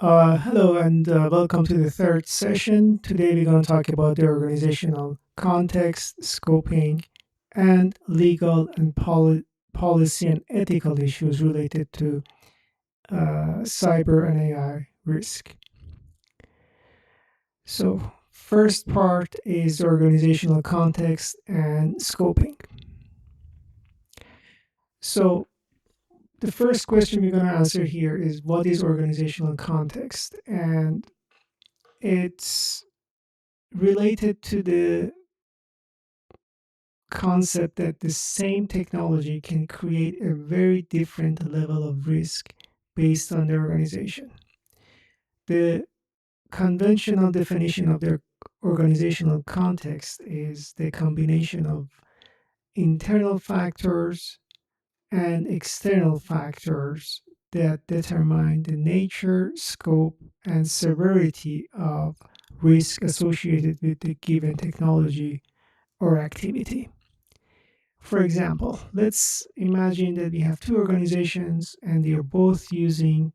Hello and welcome to the third session. Today we're going to talk about the organizational context, scoping, and legal and policy and ethical issues related to cyber and AI risk. So, first part is the organizational context and scoping. So, the first question we're going to answer here is what is organizational context? And it's related to the concept that the same technology can create a very different level of risk based on the organization. The conventional definition of their organizational context is the combination of internal factors and external factors that determine the nature, scope, and severity of risk associated with the given technology or activity. For example, let's imagine that we have two organizations and they are both using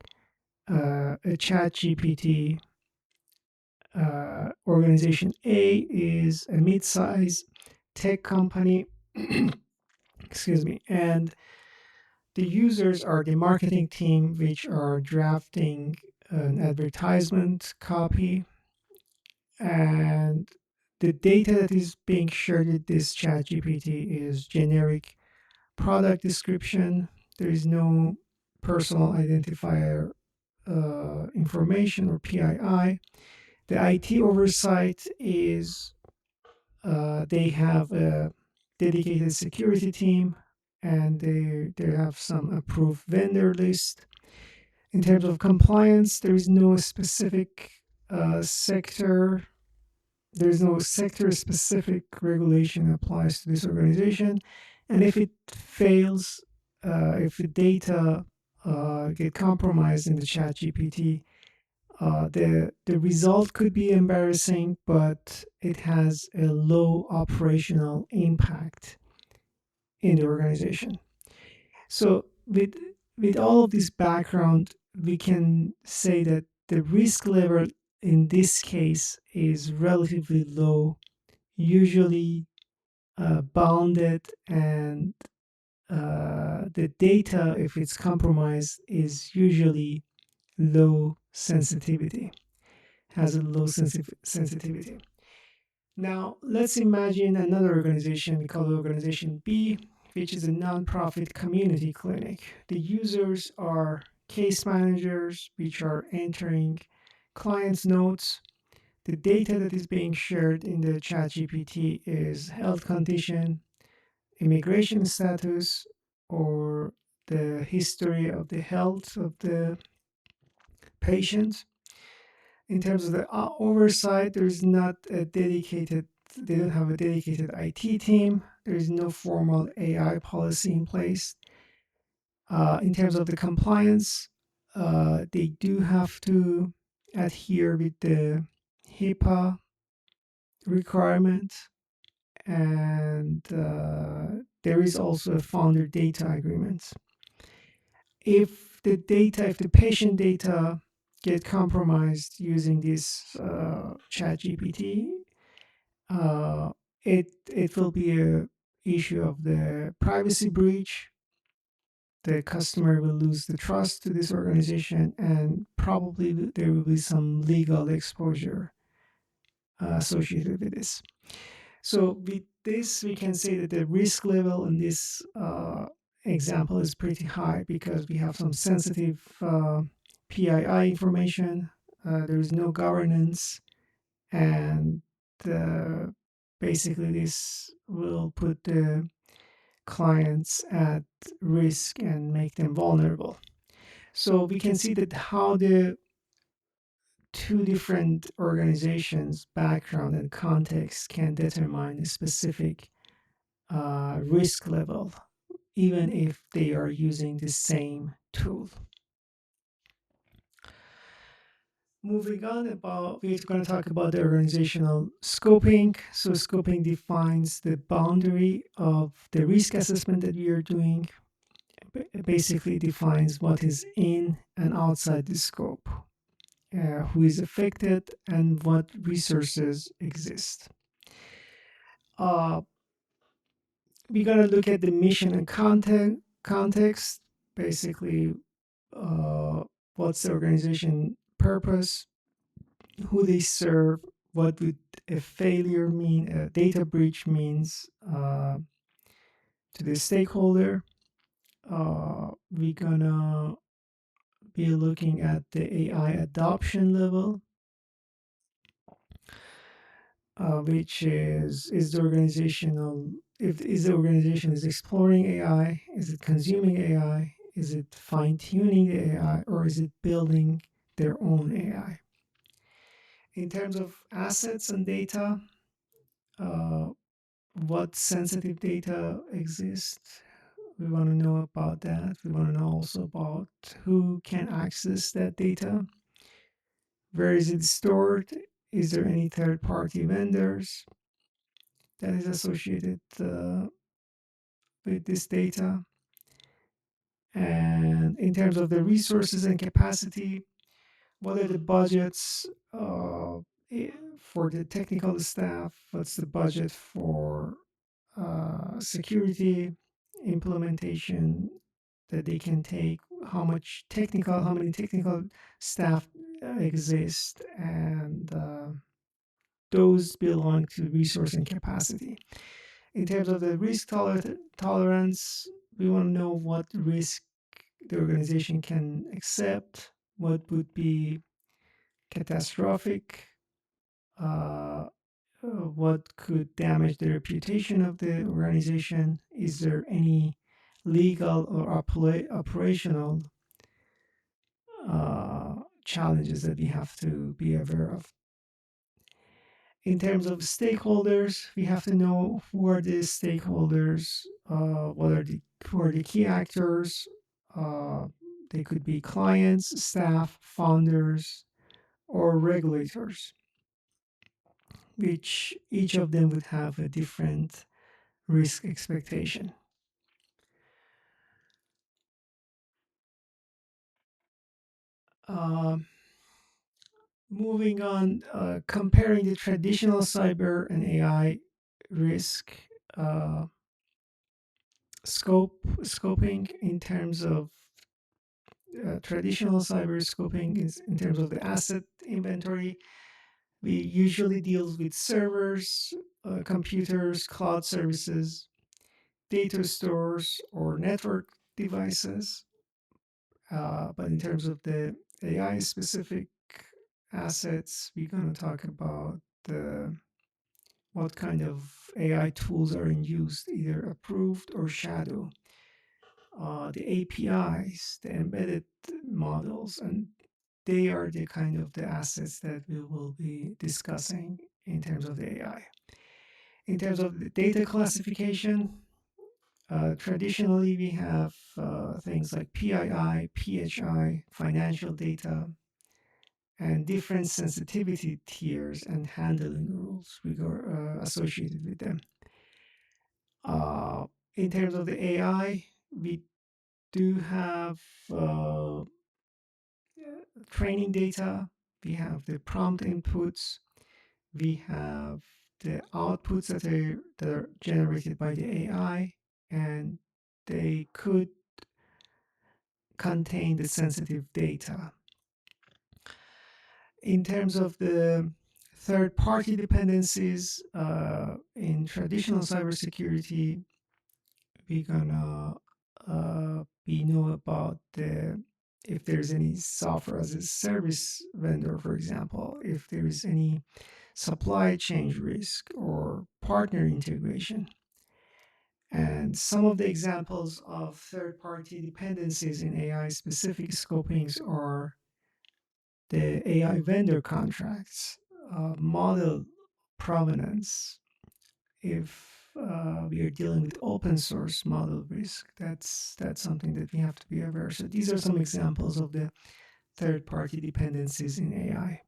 a chat GPT. Organization A is a mid-size tech company, excuse me, and the users are the marketing team, which are drafting an advertisement copy, and the data that is being shared with this chat GPT is generic product description. There is no personal identifier information or PII. The IT oversight is they have a dedicated security team and they have some approved vendor list. In terms of compliance, there is no specific sector. There is no sector specific regulation that applies to this organization. And if it fails, if the data get compromised in the chat GPT, the result could be embarrassing, but it has a low operational impact in the organization. So with all of this background, we can say that the risk level in this case is relatively low, usually bounded, and the data, if it's compromised, is usually low sensitivity, has a low sensitivity. Now, let's imagine another organization, we call it Organization B, which is a nonprofit community clinic. The users are case managers, which are entering clients' notes. The data that is being shared in the ChatGPT is health condition, immigration status, or the history of the health of the patient. In terms of the oversight, there is not a dedicated, they don't have a dedicated IT team. There is no formal AI policy in place. In terms of the compliance, they do have to adhere with the HIPAA requirements, and there is also a founder data agreement. If the patient data get compromised using this chat GPT, it will be a issue of the privacy breach. The customer will lose the trust to this organization, and probably there will be some legal exposure associated with this. So with this, we can say that the risk level in this example is pretty high because we have some sensitive PII information. There is no governance, and uh, basically this will put the clients at risk and make them vulnerable. So we can see that how the two different organizations' background and context can determine a specific risk level, even if they are using the same tool. Moving on, we're going to talk about the organizational scoping. So scoping defines the boundary of the risk assessment that we are doing. Basically defines what is in and outside the scope. who is affected, and what resources exist. Uh, we're gonna look at the mission and context. Basically, uh, what's the organization purpose, who they serve, what would a failure mean, a data breach means to the stakeholder. We're gonna be looking at the AI adoption level, which is the organizational, if is the organization is exploring AI, is it consuming AI, is it fine tuning the AI, or is it building their own AI? In terms of assets and data, uh, what sensitive data exists? We want to know about that. We want to know also about who can access that data. Where is it stored? Is there any third party vendors that is associated with this data? And in terms of the resources and capacity, what are the budgets for the technical staff? What's the budget for security implementation that they can take? How many technical staff exist? And those belong to resource and capacity. In terms of the risk tolerance, we want to know what risk the organization can accept, what would be catastrophic, uh, what could damage the reputation of the organization. Is there any legal or operational challenges that we have to be aware of? In terms of stakeholders, we have to know who are the stakeholders, who are the key actors. Uh, they could be clients, staff, founders, or regulators, which each of them would have a different risk expectation. Um, Moving on, comparing the traditional cyber and AI risk uh, scoping in terms of traditional cyber scoping is in terms of the asset inventory. We usually deal with servers, computers, cloud services, data stores, or network devices. But in terms of the AI specific assets, we're going to talk about what kind of AI tools are in use, either approved or shadow, the APIs, the embedded models, and they are the kind of the assets that we will be discussing in terms of the AI. In terms of the data classification, traditionally we have things like PII, PHI, financial data, and different sensitivity tiers and handling rules associated with them. Uh, in terms of the AI, we do have training data, we have the prompt inputs, we have the outputs that are generated by the AI, and they could contain the sensitive data. In terms of the third party dependencies, in traditional cybersecurity, we're gonna we know about the if there's any software as a service vendor, for example, if there is any supply chain risk or partner integration. And some of the examples of third party dependencies in AI specific scopings are the AI vendor contracts, model provenance. If we are dealing with open source model risk, that's something that we have to be aware. So these are some examples of the third party dependencies in AI.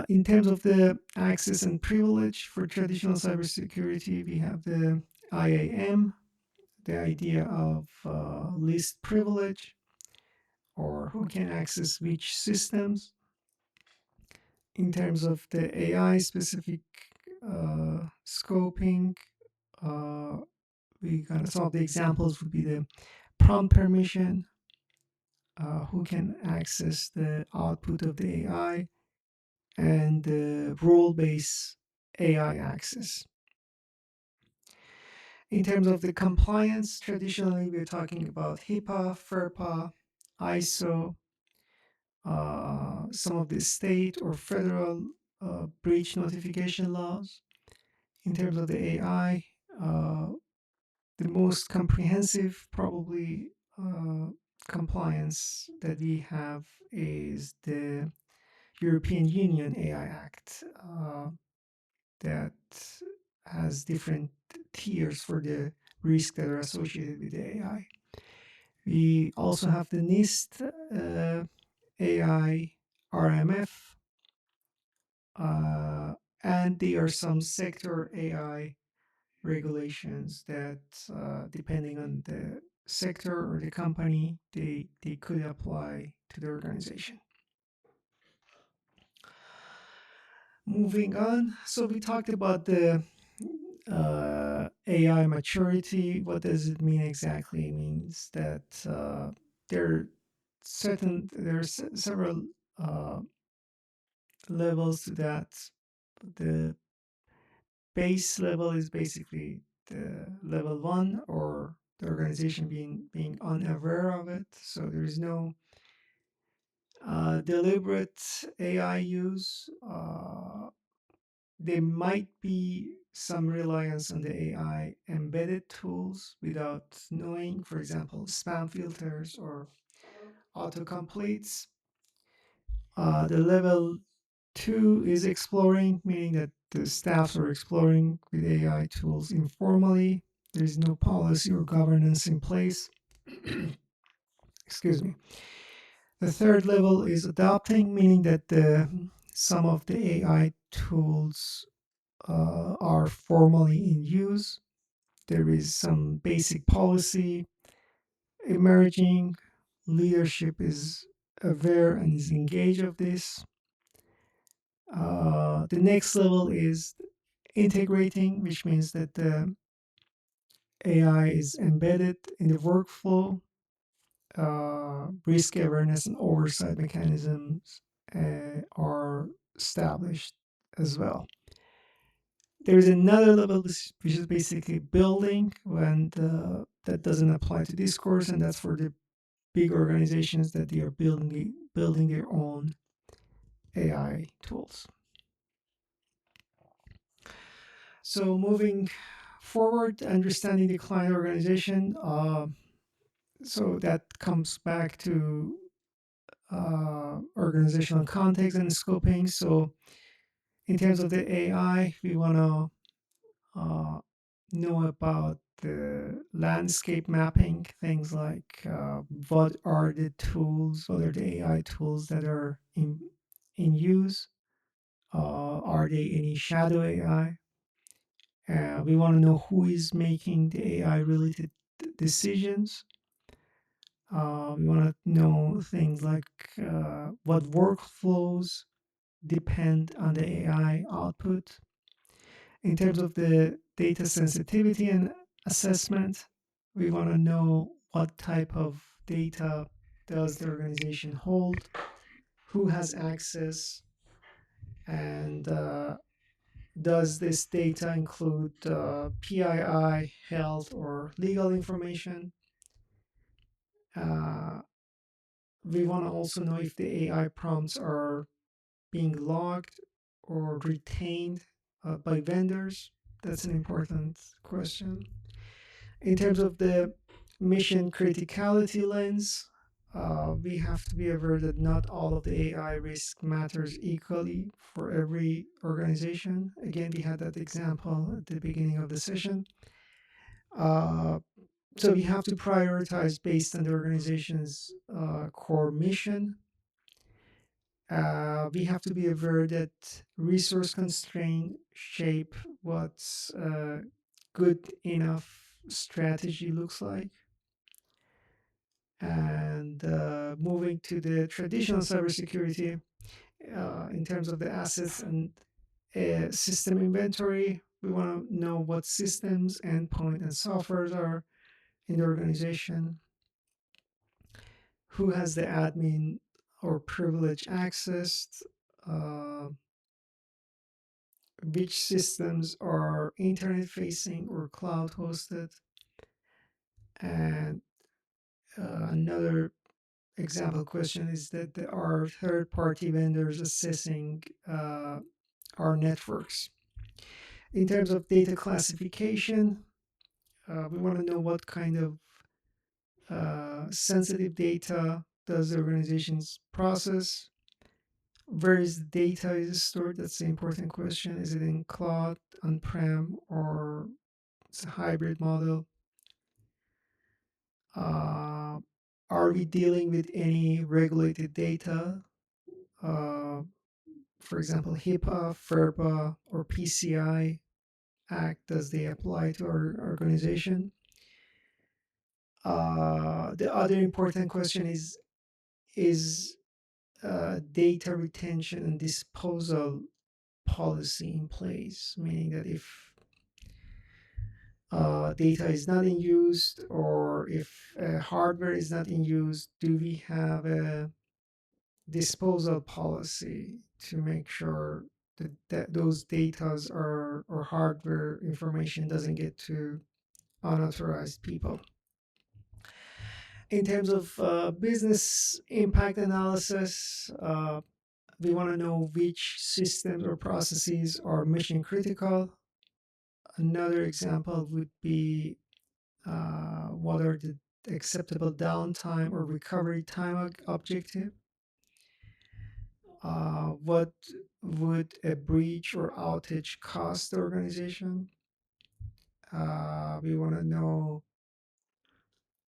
In terms of the access and privilege for traditional cybersecurity, we have the IAM, the idea of least privilege. or who can access which systems. In terms of the AI specific scoping, uh, some of the examples would be the prompt permission, who can access the output of the AI, and the role-based AI access. In terms of the compliance, traditionally we're talking about HIPAA, FERPA, ISO, some of the state or federal breach notification laws. In terms of the AI, the most comprehensive probably compliance that we have is the European Union AI Act, that has different tiers for the risks that are associated with the AI. We also have the NIST AI RMF, and there are some sector AI regulations that, depending on the sector or the company, they could apply to the organization. Moving on, so we talked about the AI maturity. What does it mean exactly? It means that there there are several levels to that. The base level is basically the level one, or the organization being unaware of it. So there is no deliberate AI use. There might be some reliance on the AI embedded tools without knowing, for example, spam filters or autocompletes. The level two is exploring, meaning that the staffs are exploring with AI tools informally. There is no policy or governance in place. Excuse me. The third level is adopting, meaning that some of the AI tools are formally in use. There is some basic policy emerging. Leadership is aware and is engaged of this. The next level is integrating, which means that the AI is embedded in the workflow. Risk awareness and oversight mechanisms are established as well. There is another level which is basically building, and that doesn't apply to this course, and that's for the big organizations that they are building their own AI tools. So moving forward, understanding the client organization. So that comes back to organizational context and scoping. So in terms of the AI, we want to know about the landscape mapping, things like what are the tools, what are the AI tools that are in use? Are they any shadow AI? We want to know who is making the AI related decisions. We want to know things like what workflows depend on the AI output. In terms of the data sensitivity and assessment, we want to know what type of data does the organization hold, who has access, and does this data include PII, health, or legal information? We want to also know if the AI prompts are being logged or retained by vendors. That's an important question. In terms of the mission criticality lens, we have to be aware that not all of the AI risk matters equally for every organization. Again, we had that example at the beginning of the session. So we have to prioritize based on the organization's core mission. We have to be aware that resource constraint shape what's good enough strategy looks like. And moving to the traditional cybersecurity, in terms of the assets and system inventory, we want to know what systems, endpoint, and softwares are in the organization, who has the admin or privileged access, uh, which systems are internet facing or cloud hosted, and another example question is that there are third party vendors assessing our networks. In terms of data classification, we want to know what kind of sensitive data does the organizations process. Where is the data is stored? That's the important question. Is it in cloud, on-prem, or it's a hybrid model? Uh, are we dealing with any regulated data? Uh, for example, HIPAA, FERPA, or PCI Act, does they apply to our organization? The other important question is data retention and disposal policy in place, meaning that if data is not in use or if hardware is not in use, do we have a disposal policy to make sure that those datas or hardware information doesn't get to unauthorized people? In terms of business impact analysis, we want to know which systems or processes are mission critical. Another example would be what are the acceptable downtime or recovery time objective. What would a breach or outage cost the organization? We want to know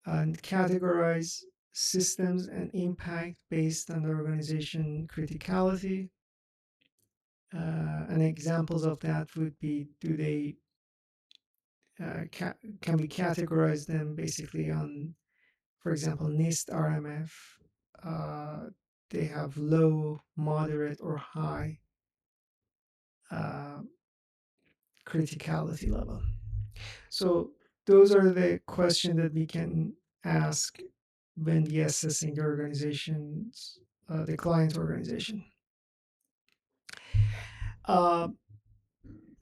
and categorize systems and impact based on the organization criticality. And examples of that would be, do they can we categorize them basically on, for example, NIST RMF? Uh, they have low, moderate, or high uh, criticality level. So those are the questions that we can ask when we assessing the organizations, the client organization. Uh,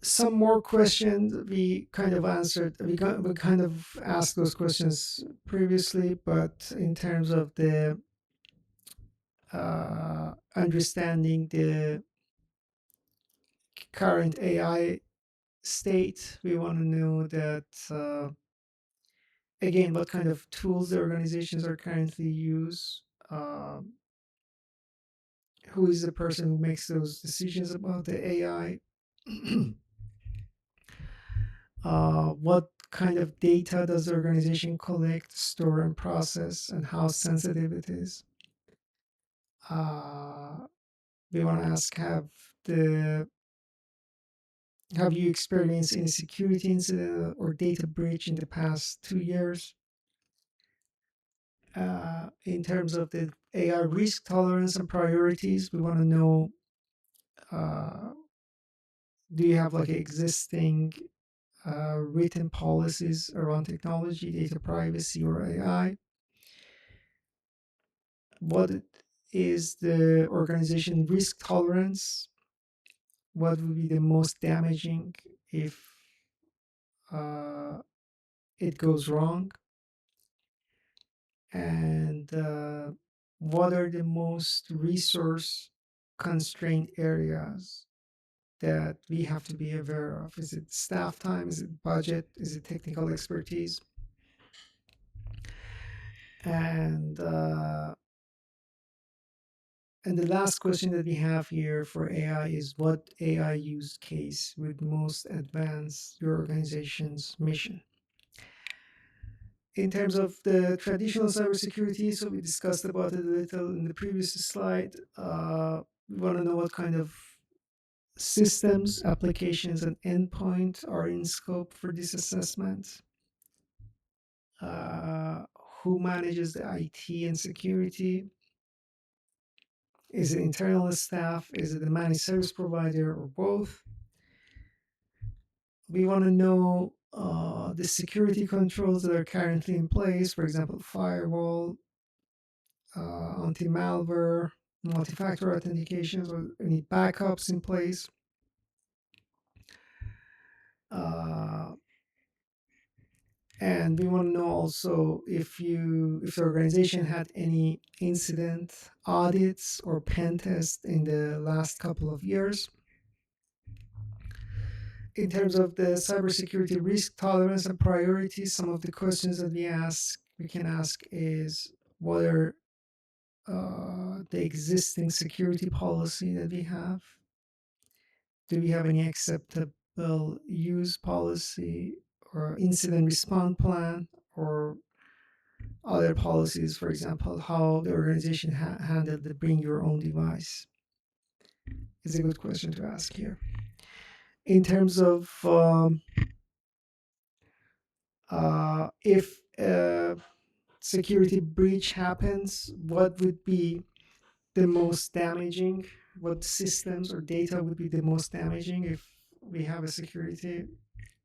some more questions we kind of answered. We kind of asked those questions previously, but in terms of the understanding the current AI state, we want to know that again what kind of tools the organizations are currently use. Who is the person who makes those decisions about the AI? What kind of data does the organization collect, store, and process, and how sensitive it is? Uh, we want to ask, the have you experienced any security incident or data breach in the past 2 years? In terms of the AI risk tolerance and priorities, we want to know, uh, do you have like existing written policies around technology, data privacy, or AI? What is the organization risk tolerance? What would be the most damaging if uh, it goes wrong? And what are the most resource constrained areas that we have to be aware of? Is it staff time? Is it budget? Is it technical expertise? And and the last question that we have here for AI is, what AI use case would most advance your organization's mission? In terms of the traditional cybersecurity, so we discussed about it a little in the previous slide. We want to know what kind of systems, applications, and endpoints are in scope for this assessment. Uh, who manages the IT and security? Is it internal staff? Is it the managed service provider, or both? We want to know the security controls that are currently in place, for example, firewall, anti-malware, multi-factor authentications, or any backups in place. Uh, and we want to know also if the organization had any incident, audits, or pen tests in the last couple of years. In terms of the cybersecurity risk tolerance and priorities, some of the questions that we can ask is what are the existing security policy that we have? Do we have any acceptable use policy or incident response plan or other policies? For example, how the organization handled the bring your own device is a good question to ask here. In terms of if security breach happens, what would be the most damaging? What systems or data would be the most damaging if we have a security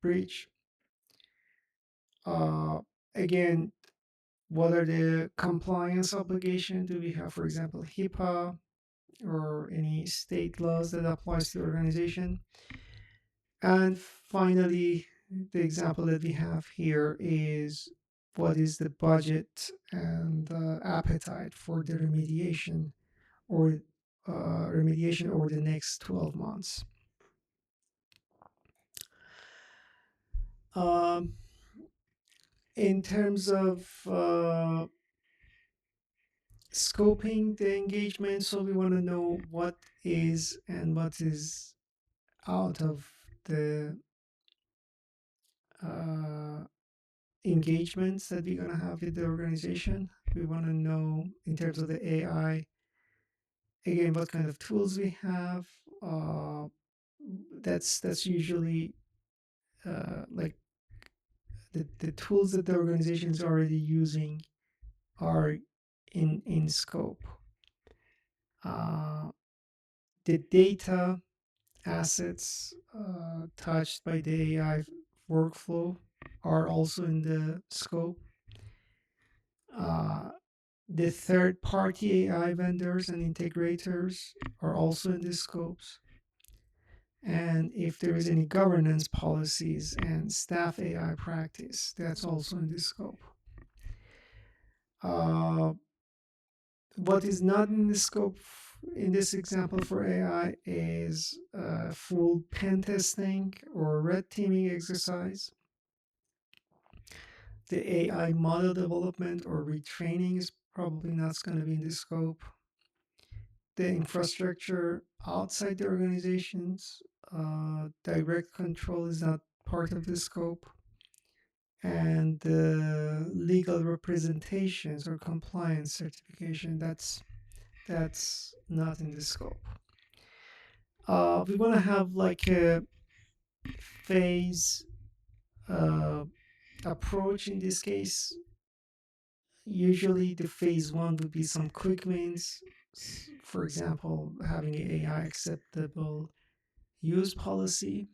breach? Uh, Again, what are the compliance obligations? Do we have, for example, HIPAA or any state laws that applies to the organization? And finally, the example that we have here is what is the budget and appetite for the or remediation over the next 12 months. Um, in terms of scoping the engagement, so we want to know what is and what is out of the uh, engagements that we're going to have with the organization. We want to know in terms of the AI, again, what kind of tools we have. That's usually like the tools that the organization is already using are in scope. Uh, the data assets touched by the AI workflow are also in the scope. Uh, the third party AI vendors and integrators are also in the scopes. And if there is any governance policies and staff AI practice, that's also in the scope. Uh, what is not in the scope in this example for AI is full pen testing or red teaming exercise. The AI model development or retraining is probably not going to be in the scope. The infrastructure outside the organizations, direct control is not part of the scope. And the legal representations or compliance certification, that's not in the scope. We want to have like a phase approach in this case. Usually, the phase one would be some quick wins. For example, having an AI acceptable use policy.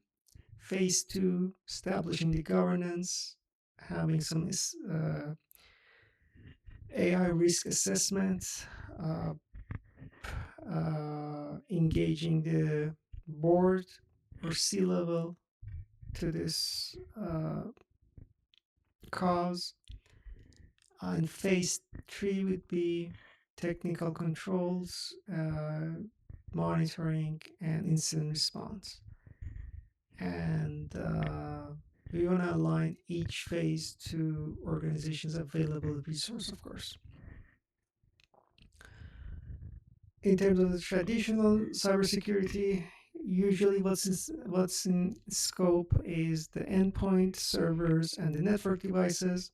Phase two, establishing the governance, having some AI risk assessment, uh, engaging the board or C-level to this cause. And phase three would be technical controls, monitoring, and incident response. And we want to align each phase to organizations' available resource, of course. In terms of the traditional cybersecurity, usually what's in scope is the endpoint, servers, and the network devices.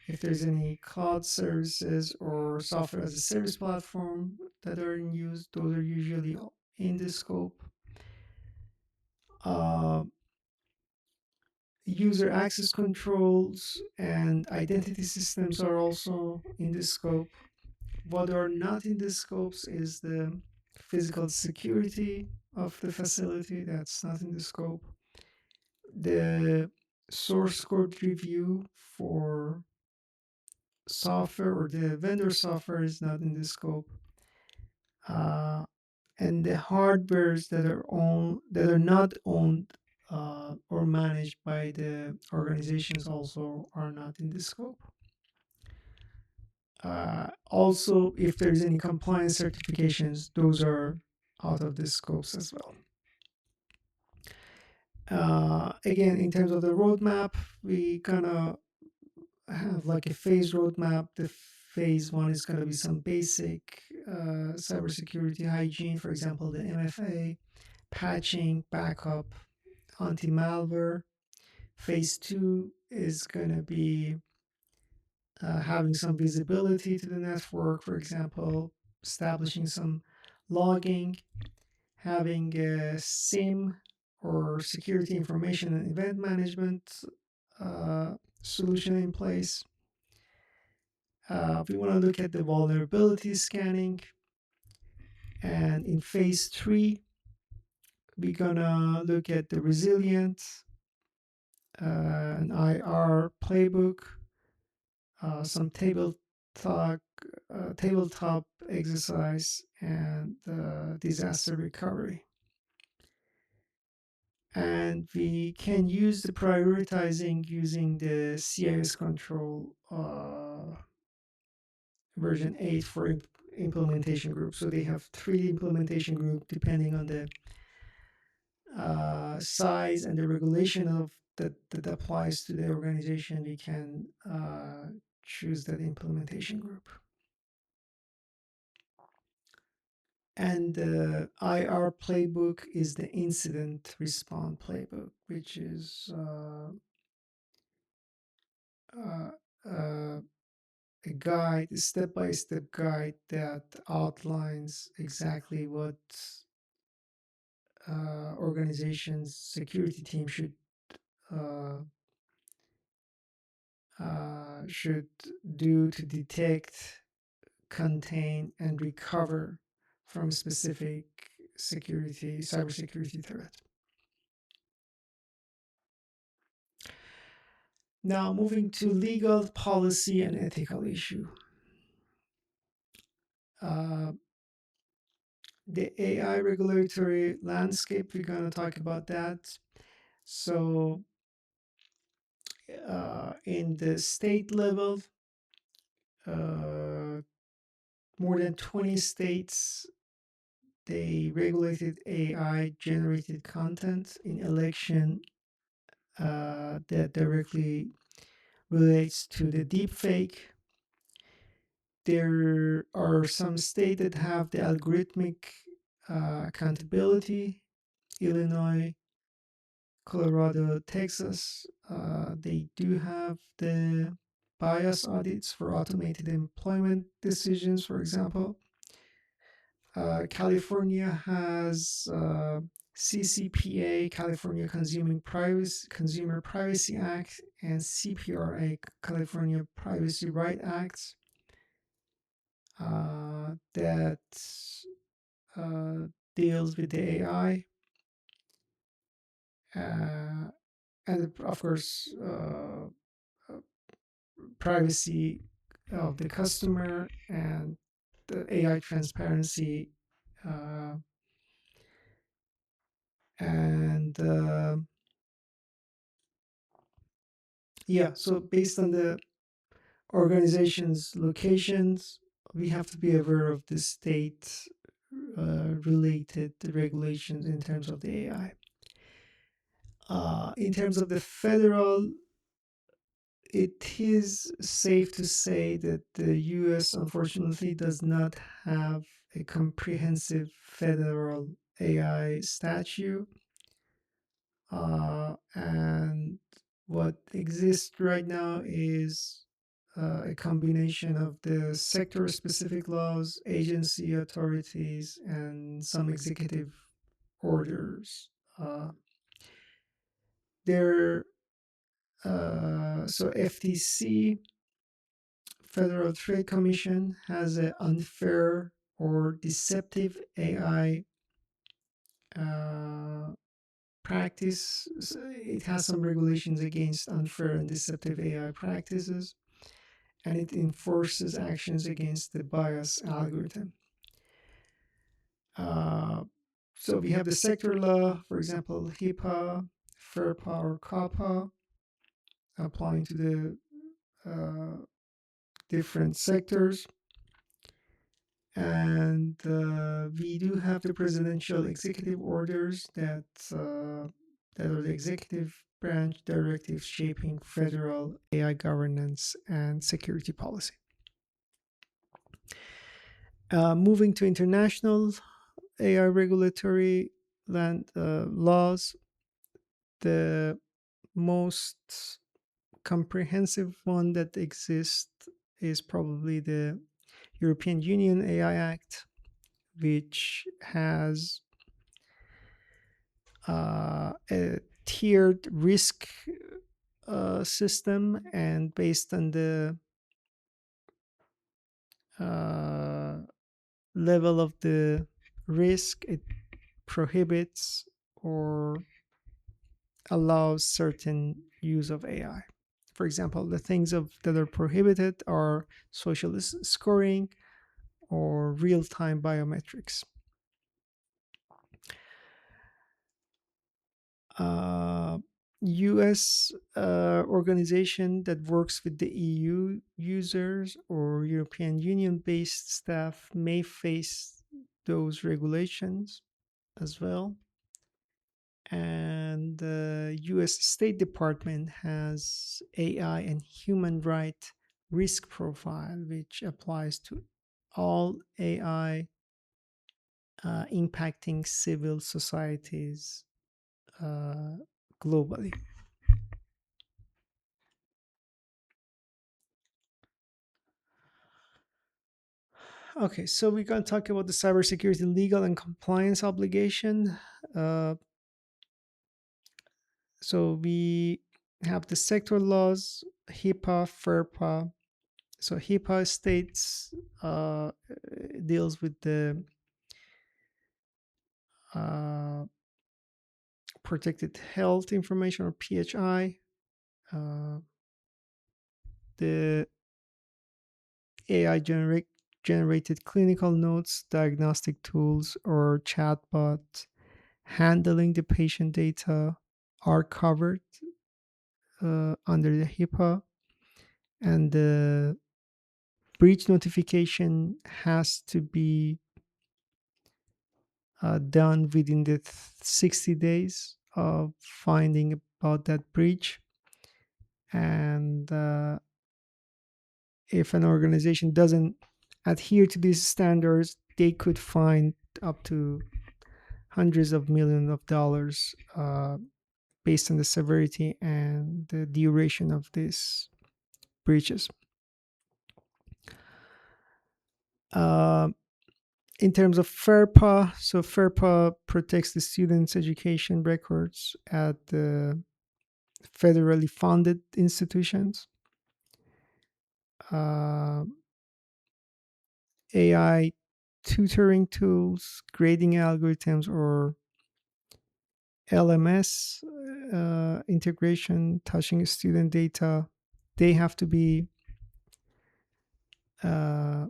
If there's any cloud services or software as a service platform that are in use, those are usually in the scope. Uh, User access controls and identity systems are also in the scope. What are not in the scopes is the physical security of the facility. That's not in the scope. The source code review for software or the vendor software is not in the scope. Uh, and the hardwares that are not owned or managed by the organizations also are not in the scope. Also, if there's any compliance certifications, those are out of the scopes as well. Again, in terms of the roadmap, we gonna have like a phase roadmap. The phase one is gonna be some basic cybersecurity hygiene, for example, the MFA, patching, backup, anti-malware. Phase two is gonna be having some visibility to the network, for example, establishing some logging, having a SIM or security information and event management uh, solution in place. We want to look at the vulnerability scanning. And in phase three, we're going to look at the resilience, an IR playbook, some tabletop exercise, and disaster recovery. And we can use the prioritizing using the CIS control version 8 for implementation group. So they have 3 implementation group depending on the size and the regulation of that applies to the organization. We can choose that implementation group. And the IR playbook is the incident response playbook, which is uh, uh, a guide, a step-by-step guide that outlines exactly what organization's security team uh, should do to detect, contain, and recover from specific cybersecurity threat. Now, moving to legal, policy, and ethical issue. Uh, the AI regulatory landscape, we're going to talk about that. So, in the state level, uh, more than 20 states they regulated AI generated content in election that directly relates to the deepfake. There are some states that have the algorithmic accountability: Illinois, Colorado, Texas. They do have the bias audits for automated employment decisions, for example. California has CCPA, California Consumer Privacy Act, and CPRA, California Privacy Right Act, that uh, deals with the AI. And of course, privacy of the customer and the AI transparency. Uh, and Yeah, so based on the organization's locations, we have to be aware of the state related regulations in terms of the AI. In terms of the federal, it is safe to say that the US unfortunately does not have a comprehensive federal AI statute. And what exists right now is a combination of the sector specific laws, agency authorities, and some executive orders. There So FTC, Federal Trade Commission, has an unfair or deceptive AI uh, practice. It has some regulations against unfair and deceptive AI practices, and it enforces actions against the bias algorithm. Uh, so we have the sector law, for example, HIPAA, FERPA, or COPPA, applying to the different sectors. And we do have the presidential executive orders that are the executive branch directives shaping federal AI governance and security policy. Moving to international AI regulatory laws, the most comprehensive one that exists is probably the European Union AI Act, which has a tiered risk system, and based on the uh, level of the risk, it prohibits or allows certain use of AI. For example, the things that are prohibited are social scoring or real-time biometrics. uh, US organization that works with the EU users or European Union based staff may face those regulations as well. And the US State Department has AI and human right risk profile, which applies to all AI impacting civil societies uh, globally. Okay, so we're going to talk about the cybersecurity legal and compliance obligation. Uh, so we have the sector laws, HIPAA, FERPA. So HIPAA states deals with the uh, protected health information, or PHI. Uh, the AI generated clinical notes, diagnostic tools, or chatbot handling the patient data are covered under the HIPAA, and the breach notification has to be done within the 60 days of finding about that breach. And if an organization doesn't adhere to these standards, they could find up to hundreds of millions of dollars based on the severity and the duration of these breaches. Uh, in terms of FERPA, so FERPA protects the students' education records at the federally funded institutions. Uh, AI tutoring tools, grading algorithms, or LMS integration touching student data, they have to be uh,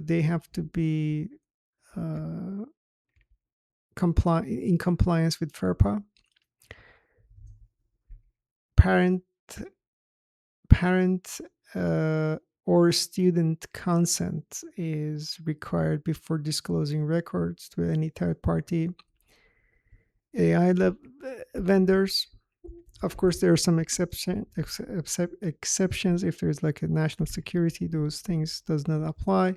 they have to be uh, in compliance with FERPA. Parent parent or student consent is required before disclosing records to any third party AI vendors. Of course, there are some exceptions. If there's like a national security, those things does not apply.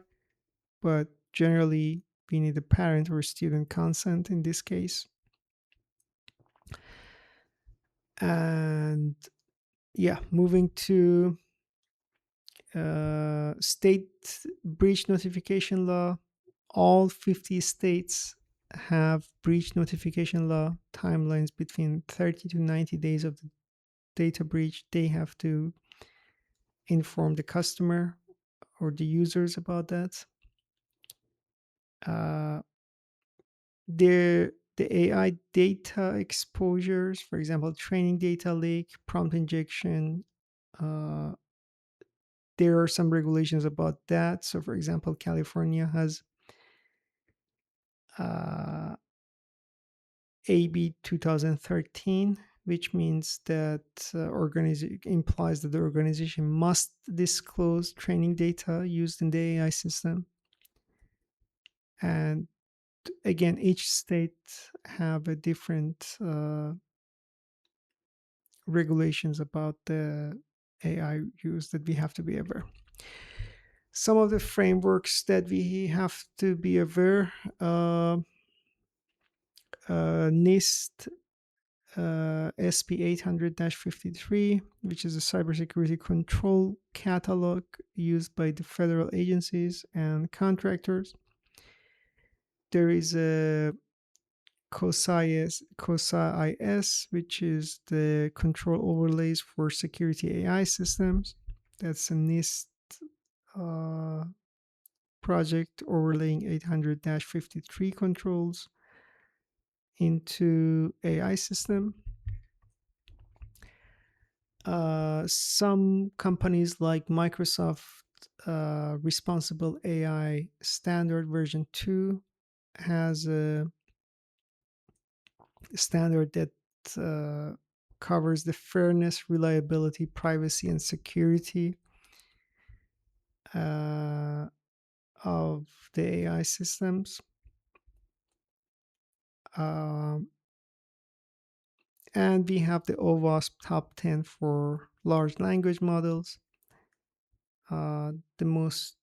But generally, we need a parent or student consent in this case. And yeah, moving to state breach notification law. All 50 states have breach notification law timelines between 30 to 90 days of data breach, they have to inform the customer or the users about that. Uh, the AI data exposures, for example, training data leak, prompt injection, uh, there are some regulations about that. So, for example, California has uh, AB 2013, which means that implies that the organization must disclose training data used in the AI system. And again, each state have a different regulations about the AI use that we have to be aware. Some of the frameworks that we have to be aware, NIST SP 800-53, which is a cybersecurity control catalog used by the federal agencies and contractors. There is a COSA-IS, which is the control overlays for security AI systems. That's a NIST uh, project overlaying 800-53 controls into AI system. Some companies like Microsoft Responsible AI Standard version 2 has a standard that covers the fairness, reliability, privacy, and security uh, of the AI systems. Um, and we have the OWASP top 10 for large language models. The most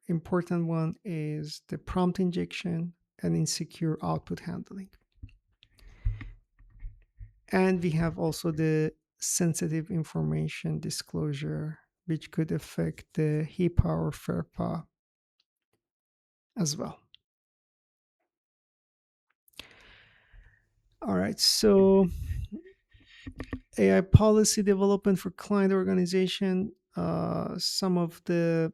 important one is the prompt injection and insecure output handling. And we have also the sensitive information disclosure, which could affect the HIPAA or FERPA as well. All right, so AI policy development for client organization. Some of the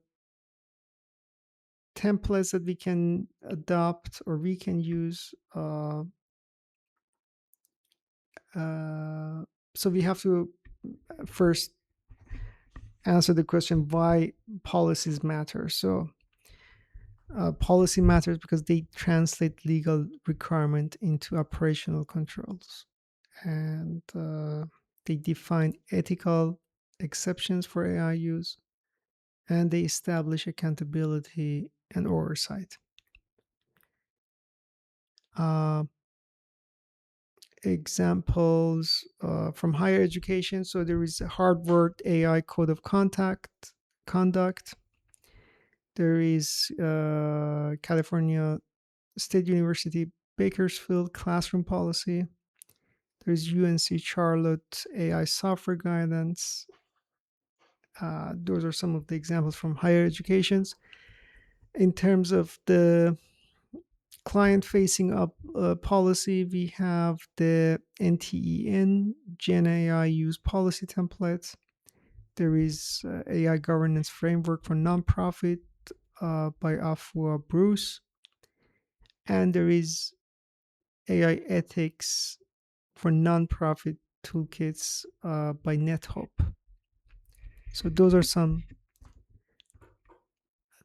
templates that we can adopt or we can use. So we have to first answer the question why policies matter. So policy matters because they translate legal requirement into operational controls, and they define ethical exceptions for AI use, and they establish accountability and oversight. Uh, Examples from higher education. So there is a Harvard AI Code of Conduct. There is California State University Bakersfield Classroom Policy. There's UNC Charlotte AI Software Guidance. Those are some of the examples from higher educations. In terms of the client-facing policy, we have the NTEN Gen AI Use Policy Template. There is AI Governance Framework for Nonprofit by Afua Bruce. And there is AI Ethics for Nonprofit Toolkits by NetHope. So those are some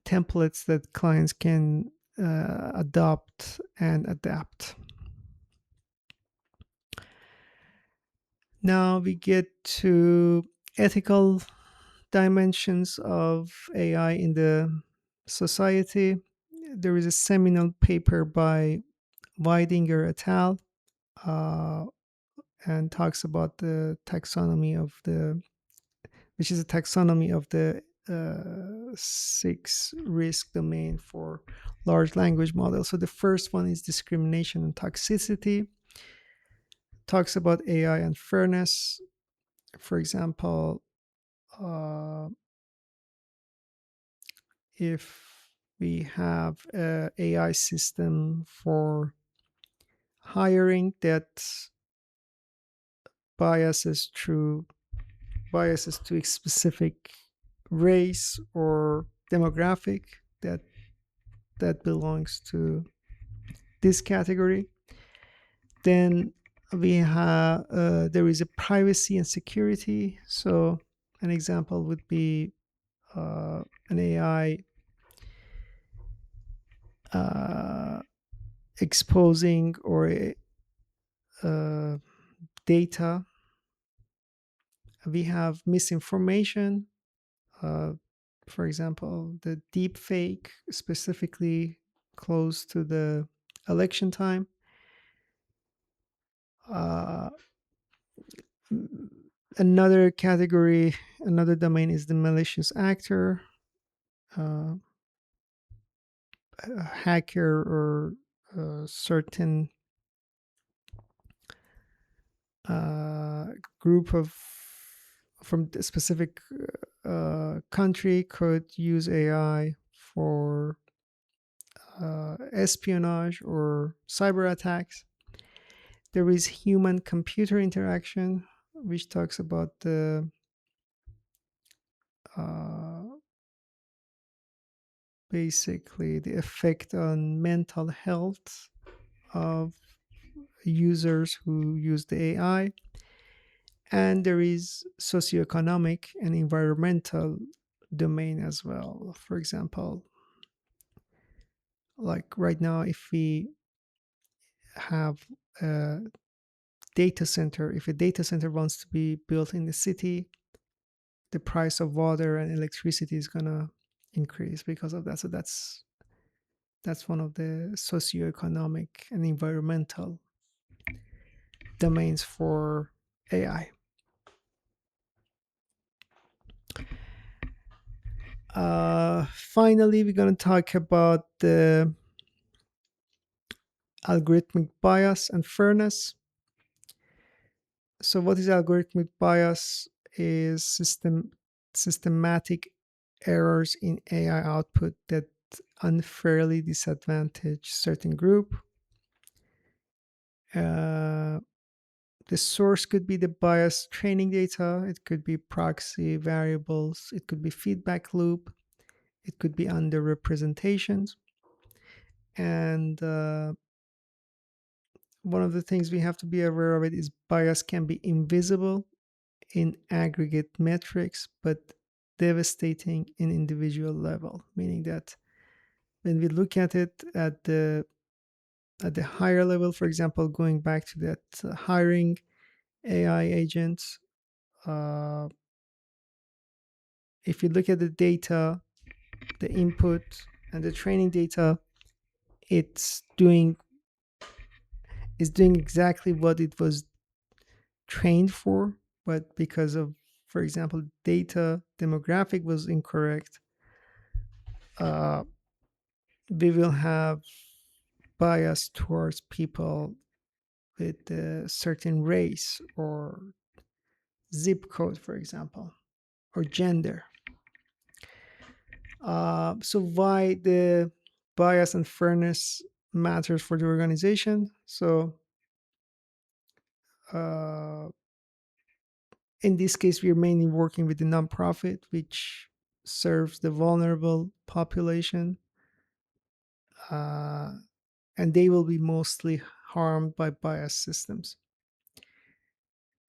templates that clients can adopt and adapt. Now we get to ethical dimensions of AI in the society. There is a seminal paper by Weidinger et al. And talks about the taxonomy of the, which is a taxonomy of the 6 risk domain for large language models. So the first one is discrimination and toxicity. Talks about AI and fairness. For example, if we have a AI system for hiring that biases through biases to a specific race or demographic that belongs to this category. Then we have there is a privacy and security. So an example would be an AI uh, exposing or uh, data. We have misinformation. Uh, for example, the deep fake, specifically close to the election time. Uh, Another category, another domain is the malicious actor, uh, a hacker or a certain uh, group of from a specific country could use AI for espionage or cyber attacks. There is human computer interaction, which talks about the uh, basically the effect on mental health of users who use the AI. And there is socioeconomic and environmental domain as well. For example, like right now, if we have a data center, if a data center wants to be built in the city, the price of water and electricity is gonna increase because of that. So that's one of the socioeconomic and environmental domains for AI. Finally, we're going to talk about the algorithmic bias and fairness. So, what is algorithmic bias? Is systematic errors in AI output that unfairly disadvantage certain group. Uh, the source could be the bias training data. It could be proxy variables. It could be feedback loop. It could be underrepresentations. And one of the things we have to be aware of it is bias can be invisible in aggregate metrics, but devastating in individual level, meaning that when we look at it at the higher level, for example, going back to that hiring AI agents, uh, if you look at the data, the input and the training data, it's doing exactly what it was trained for, but because of, for example, data demographic was incorrect, uh, we will have bias towards people with a certain race or zip code, for example, or gender. So why the bias and fairness matters for the organization? So uh, in this case, we are mainly working with the nonprofit, which serves the vulnerable population, uh, and they will be mostly harmed by bias systems.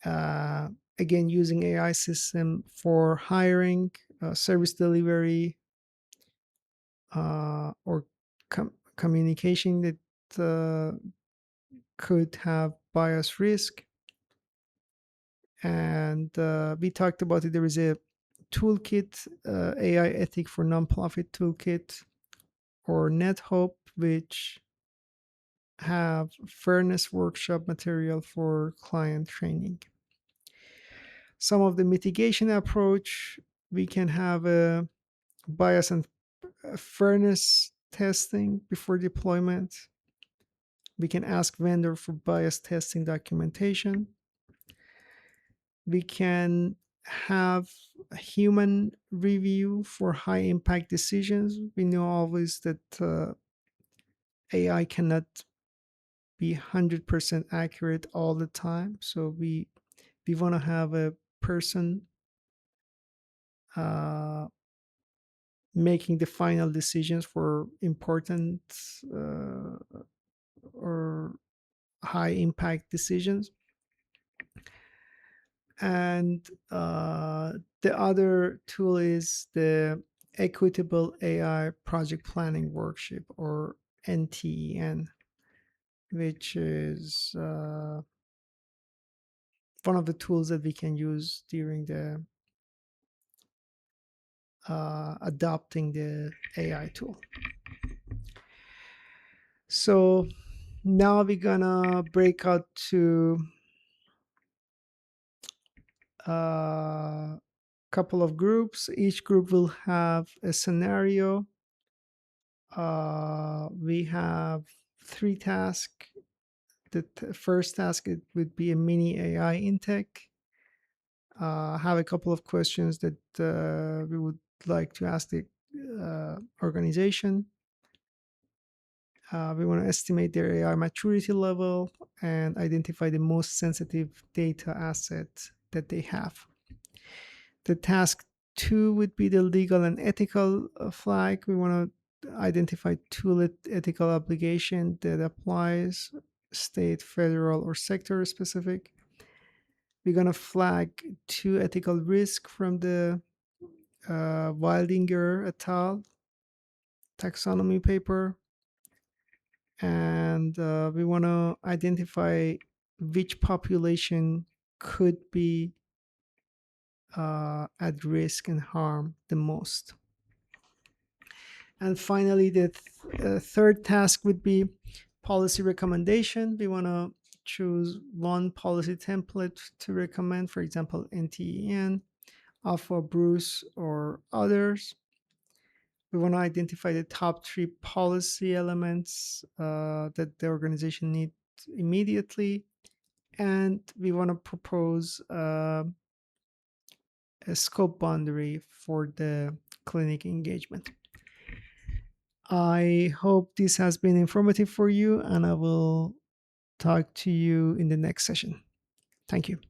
Uh, Again, using AI system for hiring, service delivery, or communication that could have bias risk. And we talked about it. There is a toolkit, AI ethic for nonprofit toolkit, or NetHope, which have fairness workshop material for client training. Some of the mitigation approach, we can have a bias and fairness testing before deployment. We can ask vendor for bias testing documentation. We can have a human review for high impact decisions. We know always that AI cannot be 100% accurate all the time. So we We want to have a person uh, making the final decisions for important uh, or high impact decisions. And the other tool is the Equitable AI Project Planning Workshop, or NTEN, which is one of the tools that we can use during the adopting the AI tool. So now we're gonna break out to a couple of groups. Each group will have a scenario. We have three tasks. The first task, it would be a mini AI intake. Have a couple of questions that we would like to ask the organization. We want to estimate their AI maturity level and identify the most sensitive data asset that they have. The task two would be the legal and ethical flag. We want to identify two ethical obligation that applies, state, federal, or sector specific. We're going to flag two ethical risk from the Wildinger et al. Taxonomy paper. And we want to identify which population could be at risk and harm the most. And finally, the third task would be policy recommendation. We want to choose one policy template to recommend, for example, NTEN, Alpha, Bruce, or others. We want to identify the top three policy elements that the organization needs immediately. And we want to propose a scope boundary for the clinic engagement. I hope this has been informative for you, and I will talk to you in the next session. Thank you.